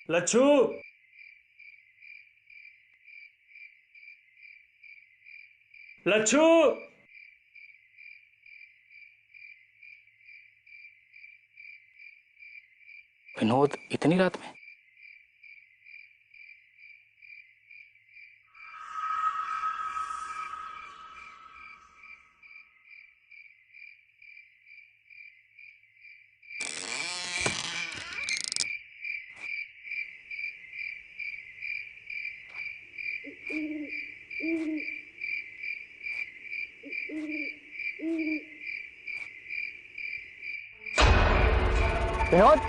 लच्छू, लच्छू, विनोद इतनी रात में? विनोद,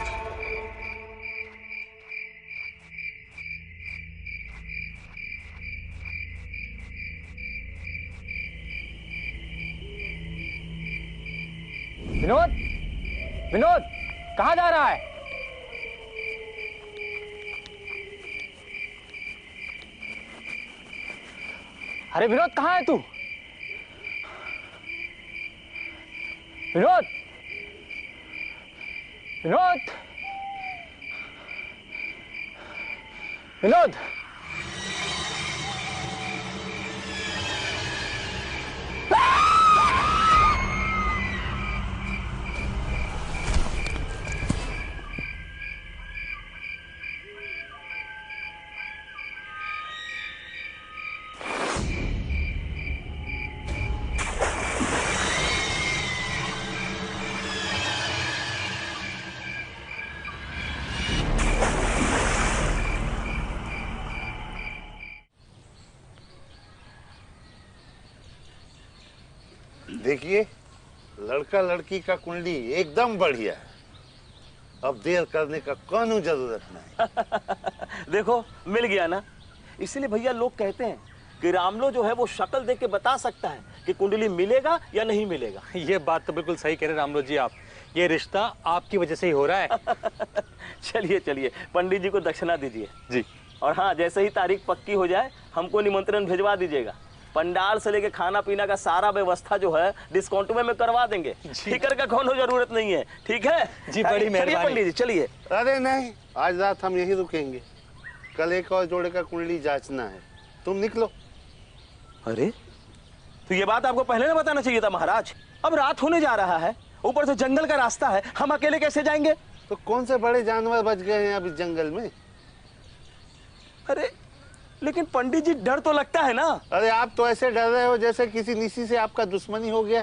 विनोद, विनोद, कहाँ जा रहा है? अरे विनोद, कहाँ है तू? विनोद, विनोद, विनोद, देखिए, लड़का लड़की का कुंडली एकदम बढ़िया है। अब देर करने का कौन जरूरत नहीं। देखो, मिल गया ना। इसीलिए भैया लोग कहते हैं कि रामलो जो है वो शक्ल देख के बता सकता है कि कुंडली मिलेगा या नहीं मिलेगा। ये बात तो बिल्कुल सही कह रहे रामलो जी आप। ये रिश्ता आपकी वजह से ही हो रहा है। चलिए चलिए, पंडित जी को दक्षिणा दीजिए जी। और हाँ, जैसे ही तारीख पक्की हो जाए हमको निमंत्रण भिजवा दीजिएगा। पंडाल से लेके खाना पीना का सारा व्यवस्था जो है डिस्काउंट में करवा देंगे। फिक्र का कोनो जरूरत नहीं है, ठीक है जी? बड़ी मेहरबानी पंडित जी, चलिए। अरे नहीं, आज रात हम यहीं रुकेंगे। कल एक और जोड़े का कुंडली जांचना है। तुम निकलो। अरे, तो ये बात आपको पहले ना बताना चाहिए था महाराज। अब रात होने जा रहा है, ऊपर से जंगल का रास्ता है, हम अकेले कैसे जाएंगे? तो कौन से बड़े जानवर बच गए हैं अभी जंगल में? अरे लेकिन पंडित जी, डर तो लगता है ना। अरे आप तो ऐसे डर रहे हो जैसे किसी निसी से आपका दुश्मनी हो गया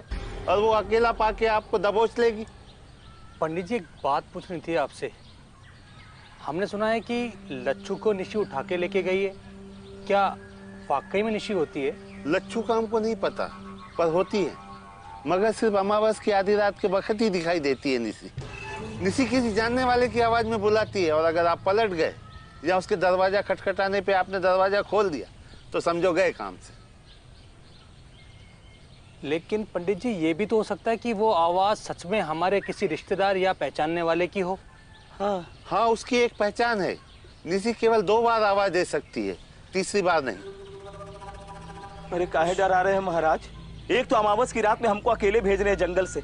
और वो अकेला पाके आपको दबोच लेगी। पंडित जी, एक बात पूछनी थी आपसे। हमने सुना है कि लच्छू को निशी उठा के लेके गई है। क्या वाकई में निशी होती है? लच्छू का हमको नहीं पता, पर होती है। मगर सिर्फ अमावस की आधी रात के वक्त ही दिखाई देती है निसी। निसी किसी जानने वाले की आवाज में बुलाती है, और अगर आप पलट गए या उसके दरवाजा खटखटाने पे आपने दरवाजा खोल दिया तो समझो गए काम से। लेकिन पंडित जी, ये भी तो हो सकता है कि वो आवाज सच में हमारे किसी रिश्तेदार या पहचानने वाले की हो। हाँ, उसकी एक पहचान है। निसी केवल 2 बार आवाज दे सकती है, तीसरी बार नहीं। अरे काहे डरा रहे हैं महाराज? एक तो अमावस की रात में हमको अकेले भेज रहे हैं जंगल से,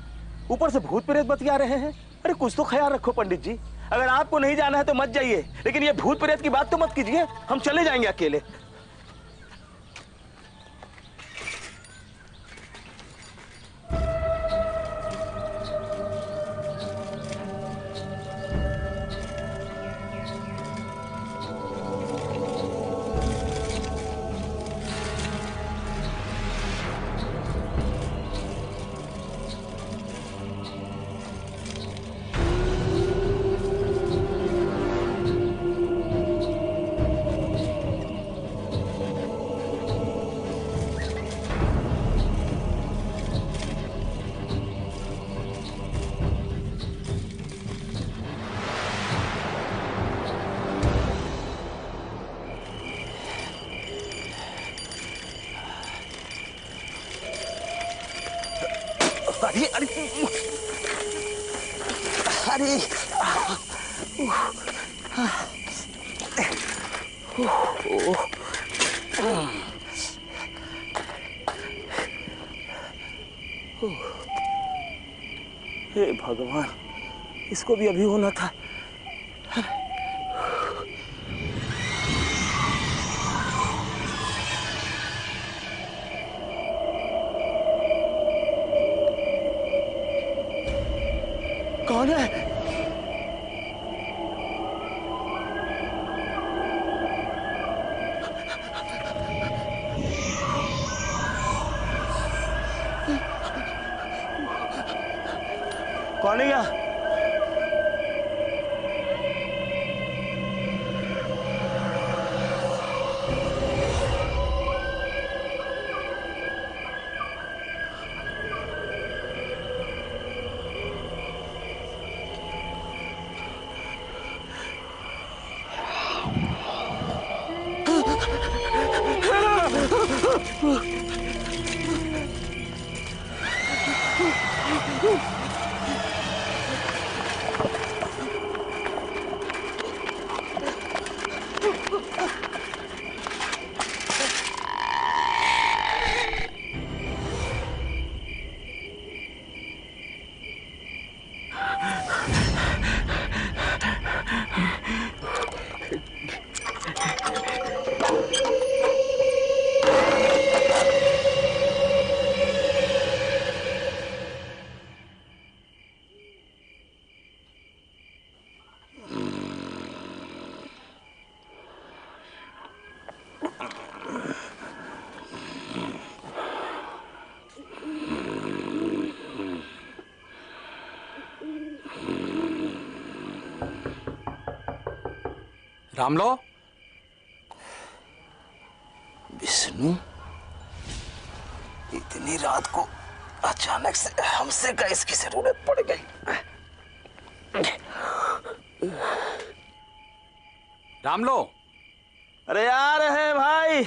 ऊपर से भूत प्रेत बतिया रहे हैं। अरे कुछ तो ख्याल रखो पंडित जी। अगर आपको नहीं जाना है तो मत जाइए, लेकिन ये भूत प्रेत की बात तो मत कीजिए। हम चले जाएंगे अकेले। अरे अरे अरे हे भगवान, इसको भी अभी होना था। कौन है? कौन है यहाँ? रामलो, विष्णु, इतनी रात को अचानक से हमसे का इसकी जरूरत पड़ गई। रामलो, अरे आ रहे हैं भाई।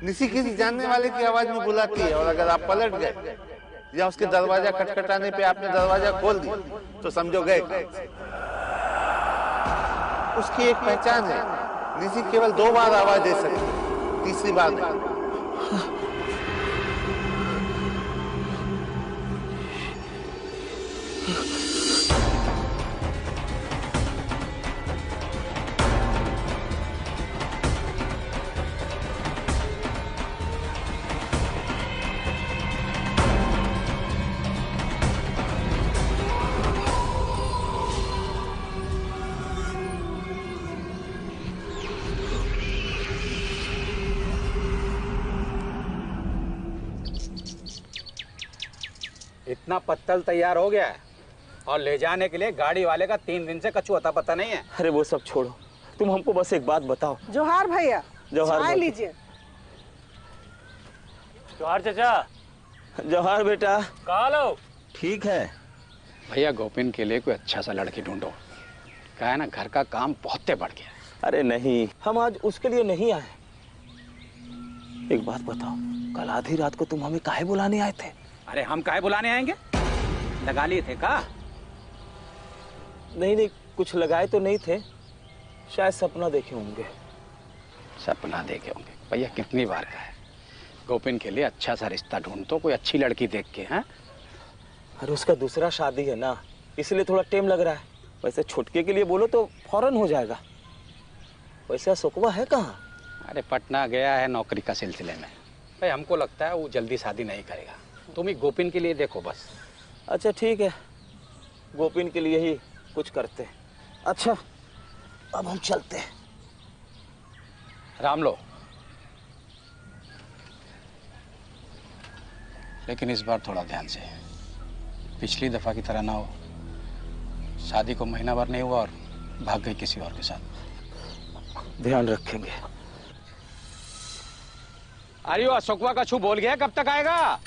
निसी किसी जानने वाले की आवाज में बुलाती है, और अगर आप पलट गए या उसके दरवाजा खटखटाने पे आपने दरवाजा खोल दिया तो समझो गए। उसकी एक पहचान है, निसी केवल 2 बार आवाज दे सकती, तीसरी बार नहीं। इतना पत्तल तैयार हो गया है और ले जाने के लिए गाड़ी वाले का 3 दिन से कछु अता पता नहीं है। अरे वो सब छोड़ो, तुम हमको बस एक बात बताओ। जोहार भैया, जोहार चाय बोलो। लीजिए। जोहार चाचा। जोहार बेटा। कहाँ लो? ठीक है भैया, गोपिन के लिए कोई अच्छा सा लड़की ढूंढो। क्या है ना, घर का काम बहुत बढ़ गया है। अरे नहीं, हम आज उसके लिए नहीं आए। एक बात बताओ, कल आधी रात को तुम हमें काहे बुलाने आए थे? अरे हम काहे बुलाने आएंगे? लगा लिए थे का? नहीं नहीं, कुछ लगाए तो नहीं थे, शायद सपना देखे होंगे। सपना देखे होंगे? भैया कितनी बार कहा है, गोपिन के लिए अच्छा सा रिश्ता ढूंढ, कोई अच्छी लड़की देख के। हैं? अरे उसका दूसरा शादी है ना, इसलिए थोड़ा टाइम लग रहा है। वैसे छुटके के लिए बोलो तो फौरन हो जाएगा। वैसे सुकवा है कहाँ? अरे पटना गया है नौकरी का सिलसिले में। भाई हमको लगता है वो जल्दी शादी नहीं करेगा। तुम ही गोपिन के लिए देखो बस। अच्छा ठीक है, गोपिन के लिए ही कुछ करते हैं। अच्छा अब हम चलते हैं। रामलो, लेकिन इस बार थोड़ा ध्यान से, पिछली दफा की तरह ना हो। शादी को महीना भर नहीं हुआ और भाग गई किसी और के साथ। ध्यान रखेंगे। अरे वो अशोकवा का छू बोल गया, कब तक आएगा?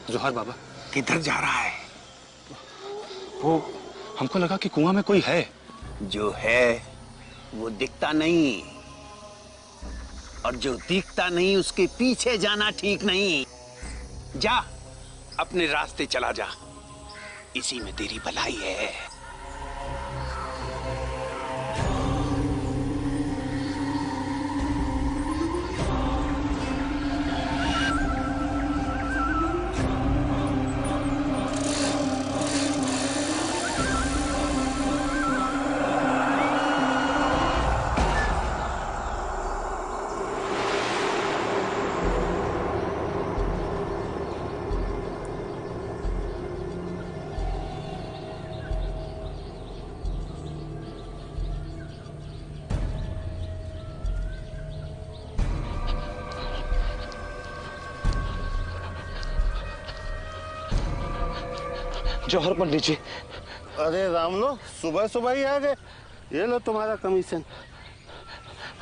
जोहर बाबा। किधर जा रहा है? वो हमको लगा कि कुआं में कोई है। जो है वो दिखता नहीं, और जो दिखता नहीं उसके पीछे जाना ठीक नहीं। जा, अपने रास्ते चला जा, इसी में तेरी भलाई है। जौहर पंडित जी। अरे राम लो, सुबह सुबह ही आ गए। ये लो तुम्हारा कमीशन।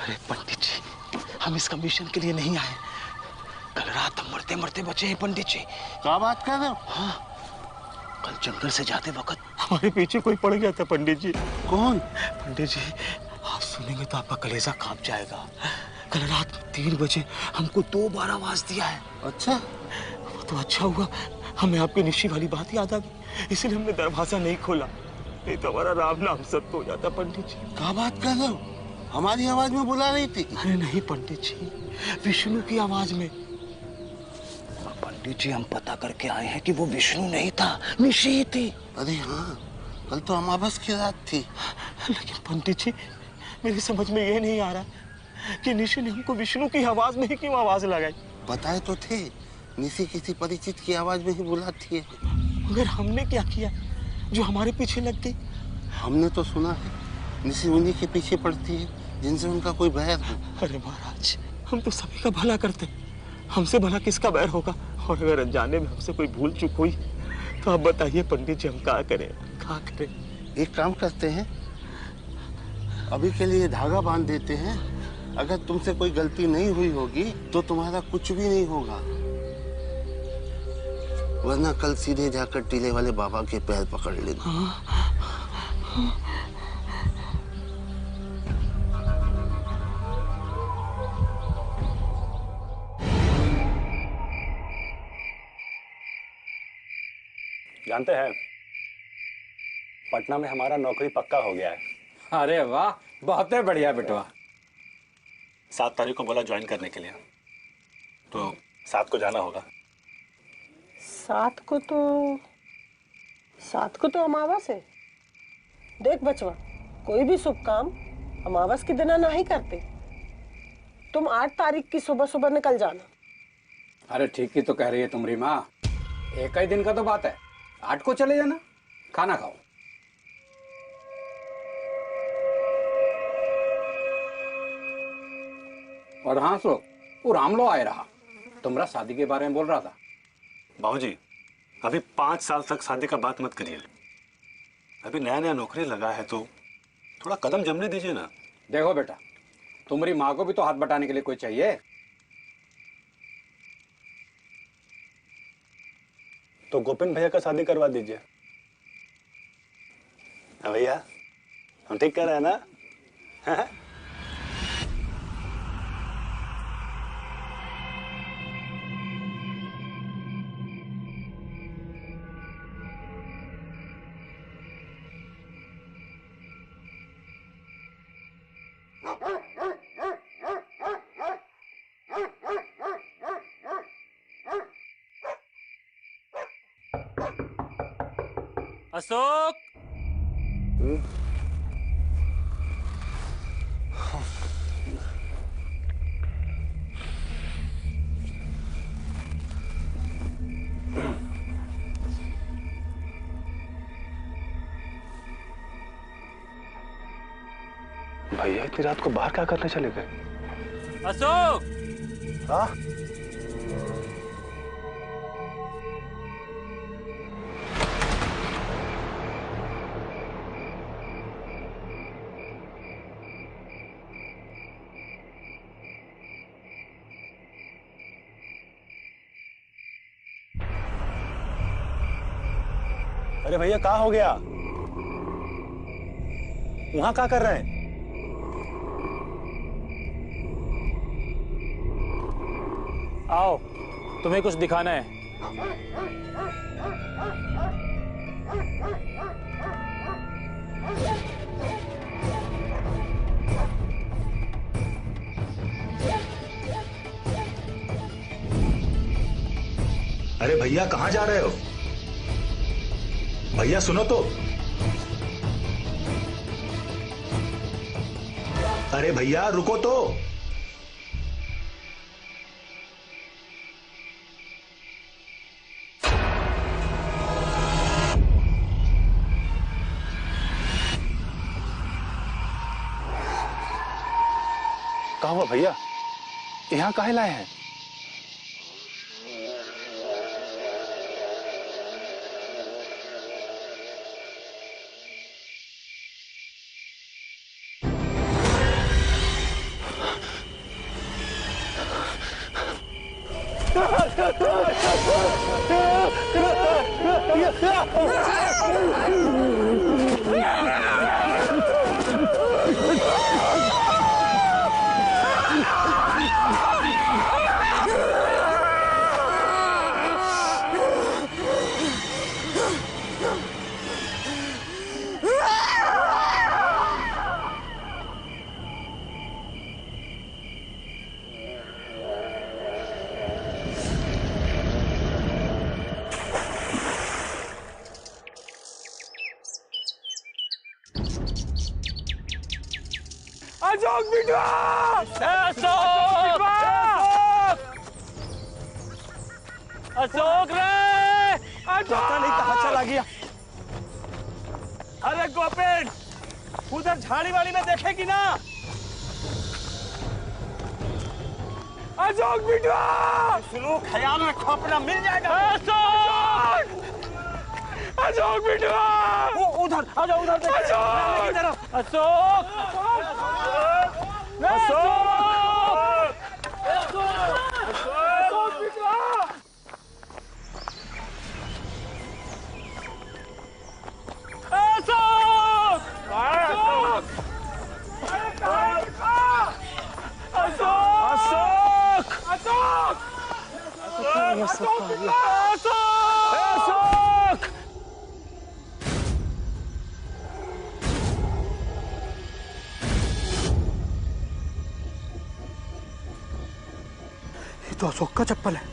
अरे पंडित जी, हम इस कमीशन के लिए नहीं आए। कल रात हम मरते मरते बचे हैं पंडित जी। क्या बात कर रहे हो? हाँ, कल जंगल से जाते वक्त हमारे पीछे कोई पड़ गया था पंडित जी। कौन? पंडित जी, आप सुनेंगे तो आपका कलेजा कांप जाएगा। कल रात 3 बजे हमको 2 बार आवाज दिया है। अच्छा, वो तो अच्छा हुआ हमें आपकी निश्ची वाली बात याद आ गई, इसलिए हमने दरवाजा नहीं खोला, नहीं तो हमारा राम नाम सत्य हो जाता पंडित जी। क्या बात कर रहे हो? हमारी आवाज में बुला रही थी? अरे नहीं पंडित जी, विष्णु की आवाज में। पंडित जी, हम पता करके आए हैं कि वो विष्णु नहीं था, निशी ही थी। अरे हाँ, कल तो अमावस की रात थी। लेकिन पंडित जी, मेरी समझ में ये नहीं आ रहा कि निशी ने हमको विष्णु की आवाज में ही क्यों आवाज लगाई। बताए तो थे, निशी किसी परिचित की आवाज में ही बुलाती है। मगर हमने क्या किया जो हमारे पीछे लग गई? हमने तो सुना है निशी उन्हीं के पीछे पड़ती है जिनसे उनका कोई बैर हो। अरे महाराज, हम तो सभी का भला करते, हमसे भला किसका बैर होगा? और अगर अनजाने में हमसे कोई भूल चूक हुई तो आप बताइए पंडित जी, हम क्या करें, क्या करें? एक काम करते हैं, अभी के लिए धागा बांध देते हैं। अगर तुमसे कोई गलती नहीं हुई होगी तो तुम्हारा कुछ भी नहीं होगा, वरना कल सीधे जाकर टीले वाले बाबा के पैर पकड़ लेना। जानते हैं, पटना में हमारा नौकरी पक्का हो गया है। अरे वाह, बहुत ही बढ़िया बेटवा। 7 तारीख को बोला ज्वाइन करने के लिए, तो 7 को जाना होगा। 7 को तो अमावस है। देख बचवा, कोई भी शुभ काम अमावस के दिन नहीं करते। तुम 8 तारीख की सुबह सुबह निकल जाना। अरे ठीक ही तो कह रही है तुम्हारी माँ, एक ही दिन का तो बात है, 8 को चले जाना, खाना खाओ। और हाँ सो, वो रामलो आए रहा, तुम्हारा शादी के बारे में बोल रहा था। बाबूजी, अभी 5 साल तक शादी का बात मत करिए। अभी नया नया नौकरी लगा है तो थोड़ा कदम जमने दीजिए ना। देखो बेटा, तुम्हारी माँ को भी तो हाथ बटाने के लिए कोई चाहिए। तो गोपिन भैया का शादी करवा दीजिए। हाँ भैया, हम ठीक कर रहे हैं ना? हाँ? अशोक, भैया इतनी रात को बाहर क्या करने चले गए? अशोक, हाँ? अरे भैया कहाँ हो गया? वहां क्या कर रहे हैं? आओ, तुम्हें कुछ दिखाना है। अरे भैया कहाँ जा रहे हो? भैया सुनो तो। अरे भैया रुको तो। कहाँ हुआ भैया? यहाँ काहे लाए हैं? अशोक बिटवा! अशोक! अशोक रे! पता नहीं कहाँ चला गया। अरे गोपिन, उधर झाड़ी वाली में देखेगी ना? अशोक बिटवा! सुनो, ख्याल रखो अपना, मिल जाएगा। अशोक! अशोक बिटवा! उधर आ जाओ, उधर देखो। अशोक! अशोक! ये तो अशोक का चप्पल है।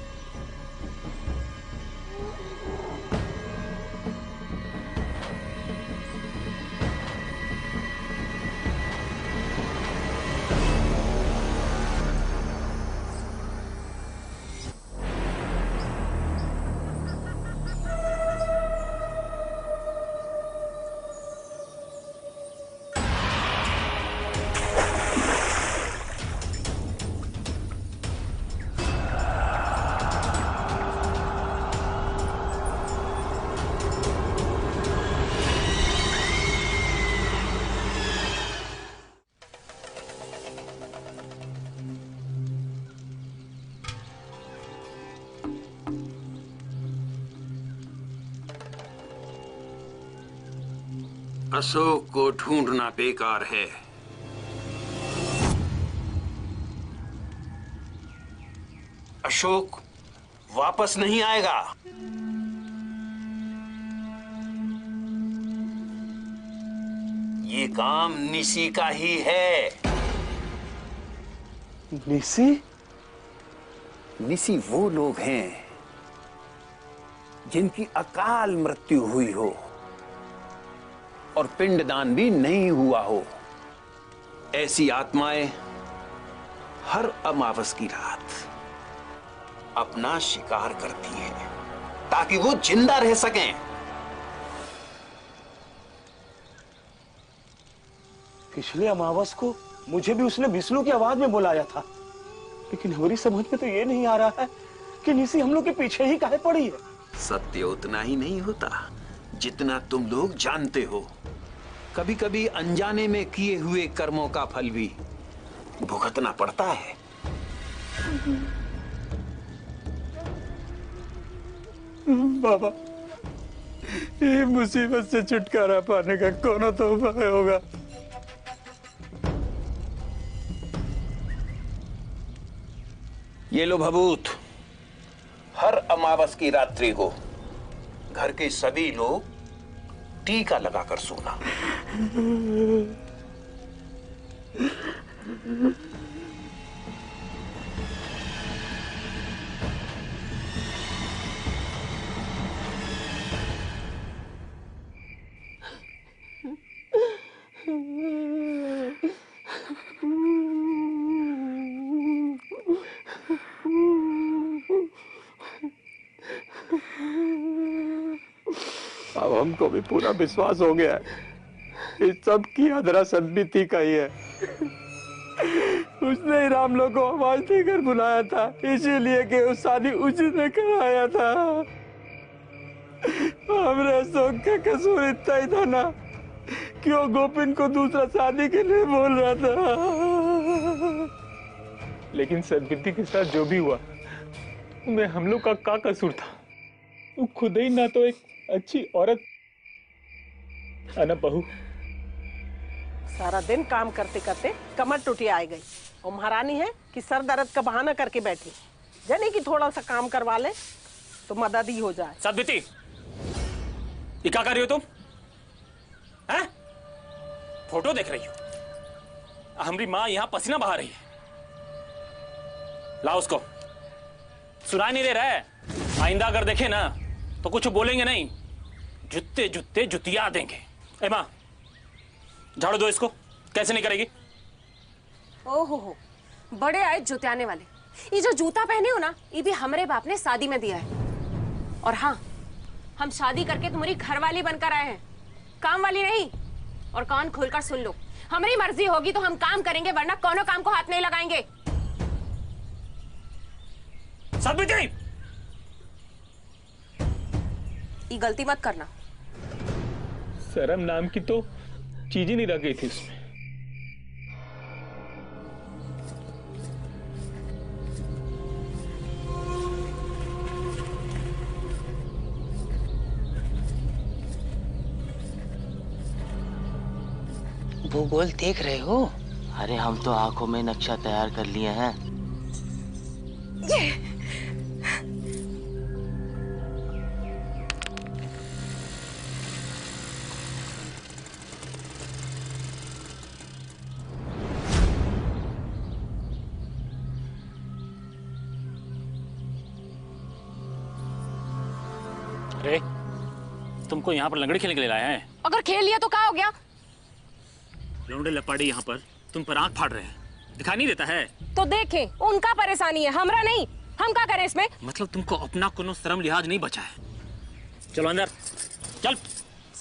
अशोक को ढूंढना बेकार है। अशोक वापस नहीं आएगा। ये काम निशी का ही है। निशी? निशी वो लोग हैं जिनकी अकाल मृत्यु हुई हो और पिंडदान भी नहीं हुआ हो। ऐसी आत्माएं हर अमावस की रात अपना शिकार करती हैं ताकि वो जिंदा रह सकें। पिछले अमावस को मुझे भी उसने विष्णु की आवाज में बुलाया था, लेकिन हमारी समझ में तो ये नहीं आ रहा है कि निशी हम लोग के पीछे ही काहे पड़ी है। सत्य उतना ही नहीं होता जितना तुम लोग जानते हो। कभी कभी अनजाने में किए हुए कर्मों का फल भी भुगतना पड़ता है। बाबा, ये मुसीबत से छुटकारा पाने का कौन तो उपाय होगा? ये लो भभूत। हर अमावस की रात्रि को घर के सभी लोग टीका लगाकर सोना। अब हमको भी पूरा विश्वास हो गया है इस सब की अधरा सदबीती का ही है। उसने ही राम लोग को आवाज देकर बुलाया था, इसीलिए कि वो शादी उसने कराया था। हमरे अशोक का कसूर इतना ही था ना कि वो गोपिन को दूसरा शादी के लिए बोल रहा था। लेकिन सदबीती के साथ जो भी हुआ उनमें हम लोग का क्या कसूर था? वो खुद ही ना तो एक अच्छी औरत बहू। सारा दिन काम करते करते कमर टूटी आ गई और महारानी है कि सर दर्द का बहाना करके बैठी, जाने कि थोड़ा सा काम करवा ले तो मदद ही हो जाए। सदबीती, ये क्या कर रही हो तुम? हैं? फोटो देख रही हो? हमारी माँ यहाँ पसीना बहा रही है। लाओ उसको। सुनाई नहीं दे रहा है? आइंदा अगर देखे ना तो कुछ बोलेंगे नहीं, जुत्ते जुत्ते जुतिया देंगे। ए माँ, झाड़ू दो इसको। कैसे नहीं करेगी? ओहो, बड़े आए जुतियाने वाले। ये जो जूता पहने हो ना, ये भी हमारे बाप ने शादी में दिया है। और हाँ, हम शादी करके तुम्हारी घरवाली बनकर आए हैं, काम वाली नहीं। और कान खोलकर सुन लो, हमारी मर्जी होगी तो हम काम करेंगे, वरना कोनो काम को हाथ नहीं लगाएंगे। सदबीती, ये गलती मत करना। शर्म नाम की तो चीज ही नहीं रह गई थी उसमें। भूगोल देख रहे हो? अरे हम तो आंखों में नक्शा तैयार कर लिए हैं। अरे, तुमको यहाँ पर लंगड़ी खेलने के लिए लाया है? अगर खेल लिया तो क्या हो गया? लौंडे लपाड़ी यहाँ पर तुम पर आंख फाड़ रहे हैं, दिखाई नहीं देता है? तो देखें, उनका परेशानी है, हमरा नहीं। हम क्या करें इसमें? मतलब तुमको अपना कोनो शर्म लिहाज नहीं बचा है। चलो अंदर, चल।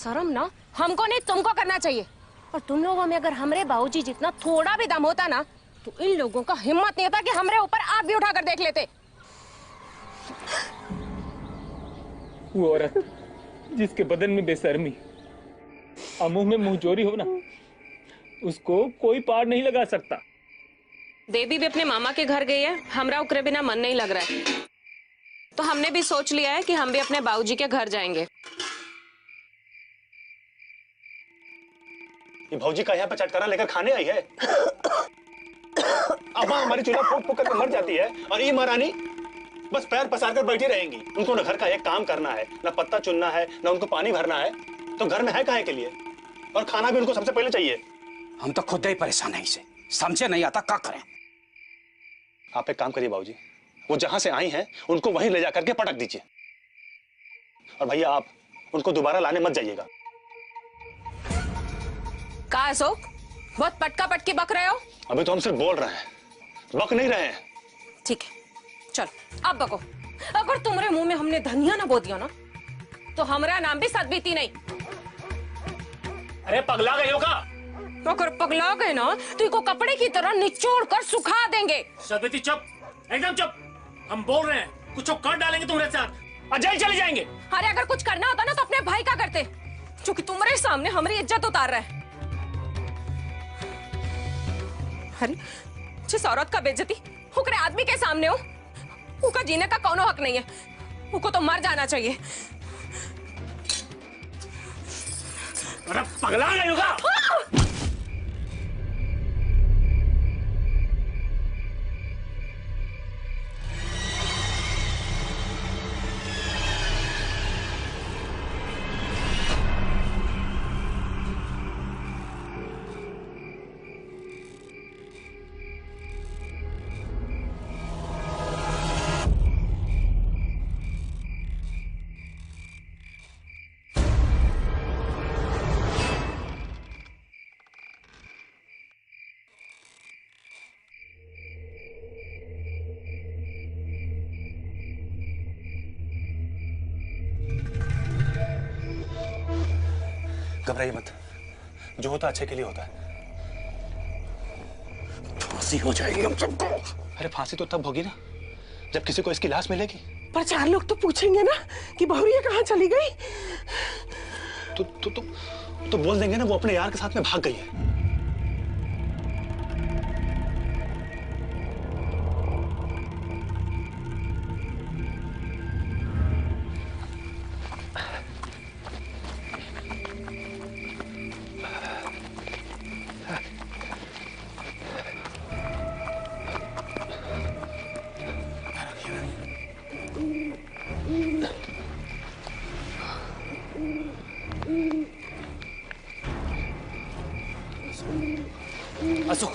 शर्म ना हमको नहीं, तुमको करना चाहिए। और तुम लोगों में अगर हमरे बाबूजी जितना थोड़ा भी दम होता ना, तो इन लोगों का हिम्मत नहीं होता कि हमरे ऊपर आग भी उठाकर देख लेते। वो औरत जिसके बदन में बेशर्मी और मुंह में मुंहजोरी हो ना, उसको कोई पार नहीं लगा सकता। देवी भी अपने मामा के घर गई है, हमरा उकरे बिना मन नहीं लग रहा है। तो हमने भी सोच लिया है कि हम भी अपने बाबूजी के घर जाएंगे। ये भौजी का यहाँ पे चटकारा लेकर खाने आई है। अम्मा हमारी चूल्हा फूक फूक करके मर जाती है और ये महारानी बस पैर पसार कर बैठी रहेंगी। उनको न घर का एक काम करना है, न पत्ता चुनना है, न उनको पानी भरना है, तो घर में है काहे के लिए? और खाना भी उनको सबसे पहले चाहिए। हम तो खुद ही परेशान है इसे, समझे नहीं आता क्या करें। आप एक काम करिए बाबूजी, वो जहां से आई हैं उनको वहीं ले जाकर के पटक दीजिए। और भैया आप उनको दोबारा लाने मत जाइएगा। का अशोक, बहुत पटका पटकी बक रहे हो? अभी तो हम सिर्फ बोल रहे हैं, बक नहीं रहे हैं। ठीक है, चल अब बको। अगर तुम्हारे मुंह में हमने धनिया ना बो दिया ना, तो हमारा नाम भी सदबीती नहीं। अरे पगला गई होगा? अगर पगला गए ना तो इनको कपड़े की तरह निचोड़ कर सुखा देंगे। सदबीती चुप, एकदम चुप। हम बोल रहे हैं, कुछ कर डालेंगे तुम्हारे साथ और जेल चले जाएंगे। अरे अगर कुछ करना होता ना तो अपने भाई का करते, क्योंकि तुम्हारे सामने हमारी इज्जत उतार रहा है। अरे जिस औरत का बेइज्जती उकरे आदमी के सामने हो, उनका जीने का कोनो हक नहीं है, उनको तो मर जाना चाहिए। अरे पगला गई होगा? घबराइए मत, जो होता अच्छे के लिए होता है। फांसी हो जाएगी हम सबको। अरे फांसी तो तब होगी ना जब किसी को इसकी लाश मिलेगी। पर 4 लोग तो पूछेंगे ना कि बहुरिया कहाँ चली गई। तो बोल देंगे ना वो अपने यार के साथ में भाग गई है। अशोक,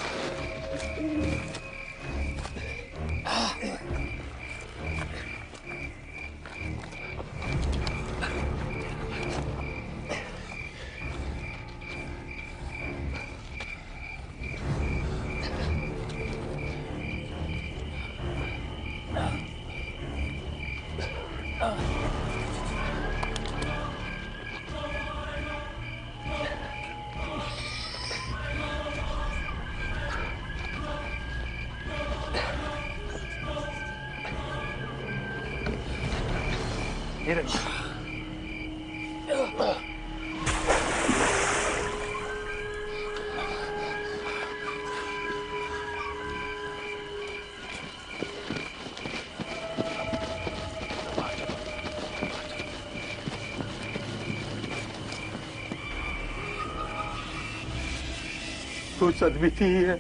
वो सदबीती ही है,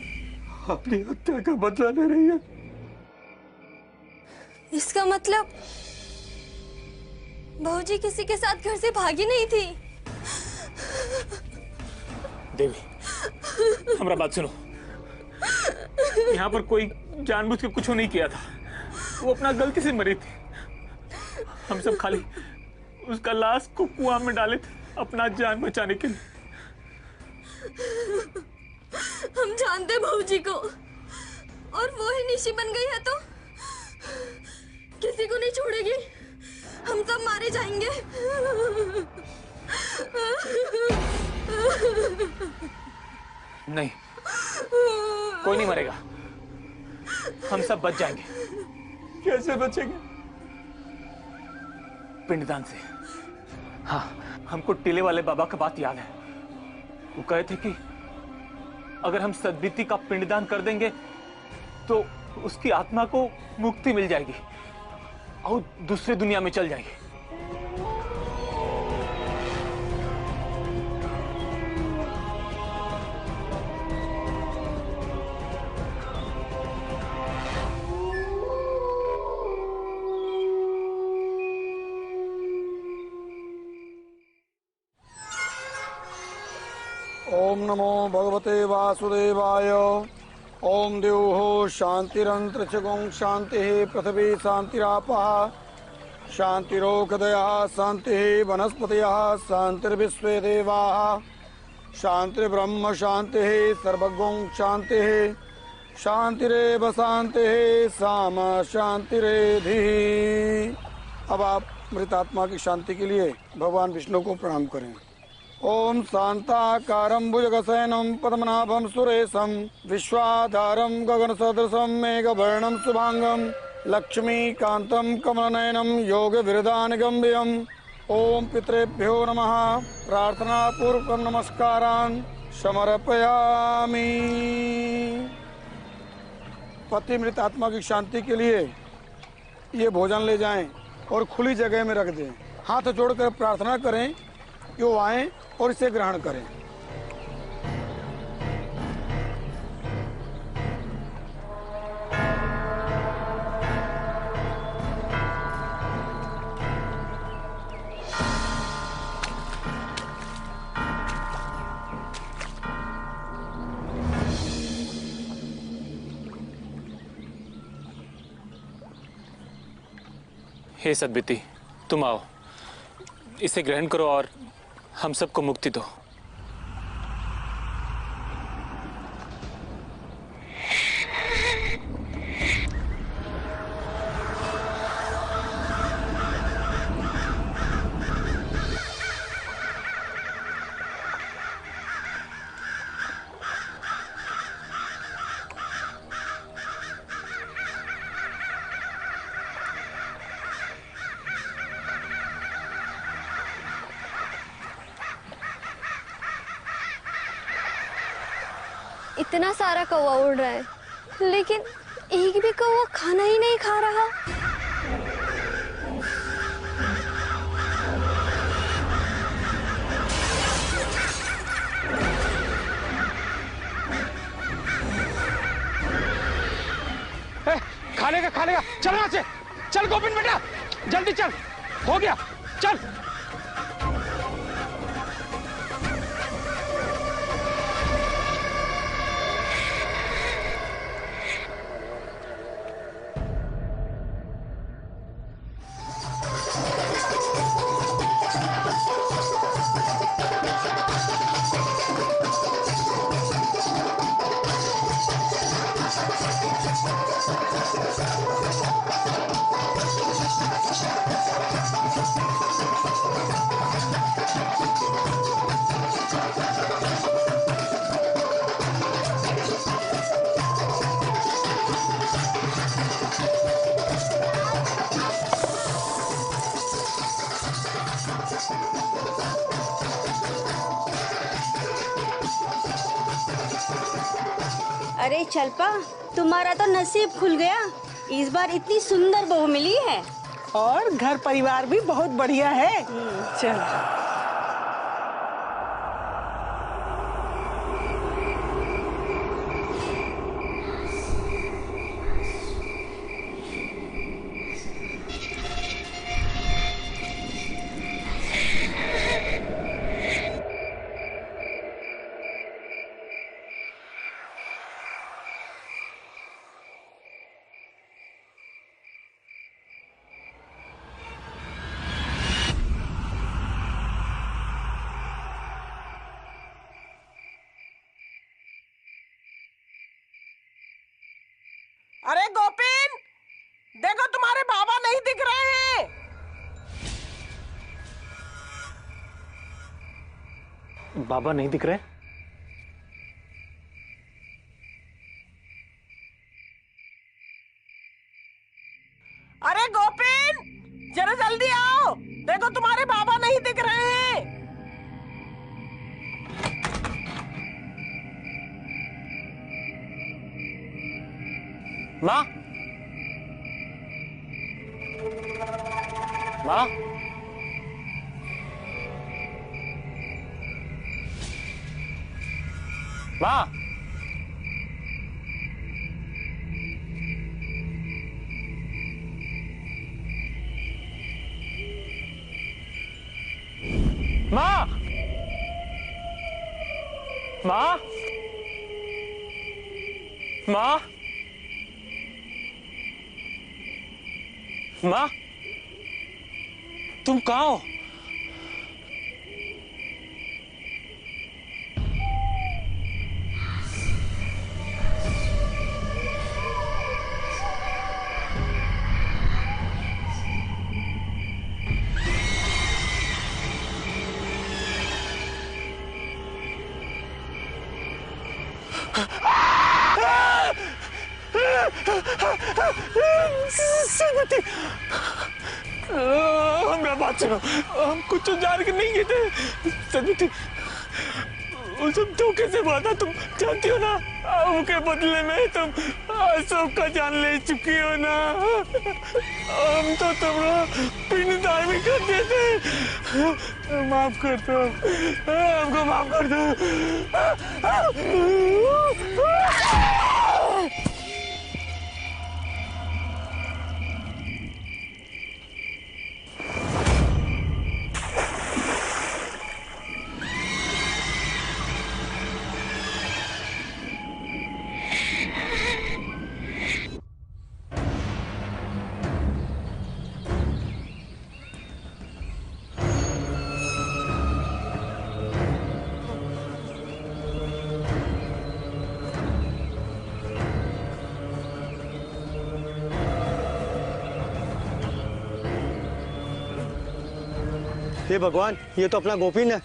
अपनी हत्या का बदला ले रही है। इसका मतलब भौजी किसी के साथ घर से भागी नहीं थी। देवी, हमारा बात सुनो। यहाँ पर कोई जानबूझ के कुछ नहीं किया था, वो अपना गलती से मरी थी। हम सब खाली उसका लाश को कुआं में डाले थे अपना जान बचाने के लिए। हम जानते भौजी को, और वो ही निशी बन गई है तो किसी को नहीं छोड़ेगी। हम सब मारे जाएंगे। नहीं, कोई नहीं मरेगा, हम सब बच जाएंगे। कैसे बचेंगे? पिंडदान से। हाँ, हमको टीले वाले बाबा का बात याद है। वो कहे थे कि अगर हम सदबीती का पिंडदान कर देंगे तो उसकी आत्मा को मुक्ति मिल जाएगी और दूसरी दुनिया में चल जाएगी। ओम नमो भगवते वासुदेवाय। ओम द्योः शांतिरंतरिक्षगुं शांतिः पृथ्वी शांतिरापः शांतिरोषधयः शांतिः वनस्पतयः शांतिर्विश्वे देवाः शांतिर्ब्रह्म शांतिः सर्वगुं शांतिः शांतिरेव शांतिः साम शांतिरेधि। अब आप मृतात्मा की शांति के लिए भगवान विष्णु को प्रणाम करें। ओम शांताकारं भुजगशयनं पद्मनाभं सुरेशं विश्वाधारं गगनसदृशं मेघवर्णं शुभांगं लक्ष्मीकान्तं कमलनयनं योगविरदानगम्यं। ओम पितृभ्यो नमः। प्रार्थनापूर्वकं नमस्कारान् समर्पयामि। पति मृत आत्मा की शांति के लिए ये भोजन ले जाएं और खुली जगह में रख दें। हाथ जोड़कर प्रार्थना करें कि वो आएं और इसे ग्रहण करें। हे सद्भिति, तुम आओ, इसे ग्रहण करो और हम सबको मुक्ति दो। इतना सारा कौवा उड़ रहा है, लेकिन एक भी कौवा खाना ही नहीं खा रहा। खा लेगा चल यहाँ से, चल गोविंद बेटा जल्दी चल, हो गया चल। अरे चलपा, तुम्हारा तो नसीब खुल गया। इस बार इतनी सुंदर बहू मिली है और घर परिवार भी बहुत बढ़िया है। चल अरे गोपिन, देखो तुम्हारे बाबा नहीं दिख रहे हैं। बाबा नहीं दिख रहे? अरे गोपिन, जरा जल्दी आओ, देखो तुम्हारे बाबा नहीं दिख रहे हैं। माँ, माँ, माँ, माँ, माँ, माँ, माँ, तुम कहाँ हो? हमरा बात सुनो, हम कुछ जान के नहीं गए थे। सदगति, वो सब धोखे से बात है, तुम जानती हो ना। उनके बदले में तुम अशोक का जान ले चुकी हो ना। हम तो तुम्हारा पिंडदान भी कर देते। माफ कर दो, हमको माफ कर दो। हे भगवान, ये तो अपना गोपीन है।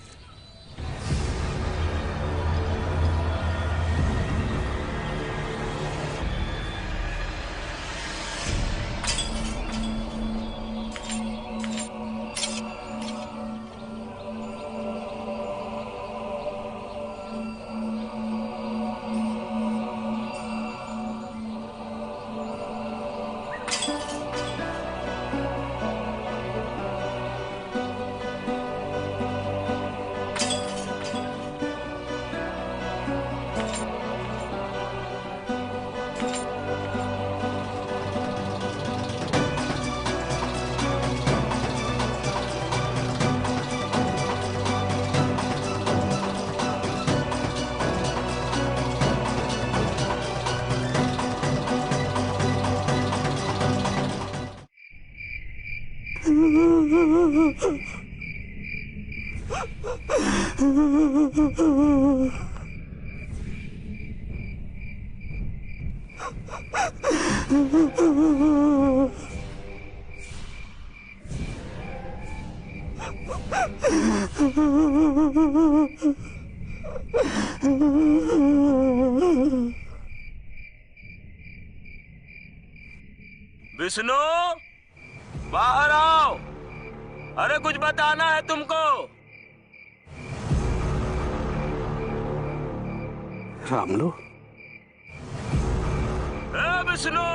विष्णु, बाहर आओ। अरे कुछ बताना है तुमको। रामलू, विष्णु,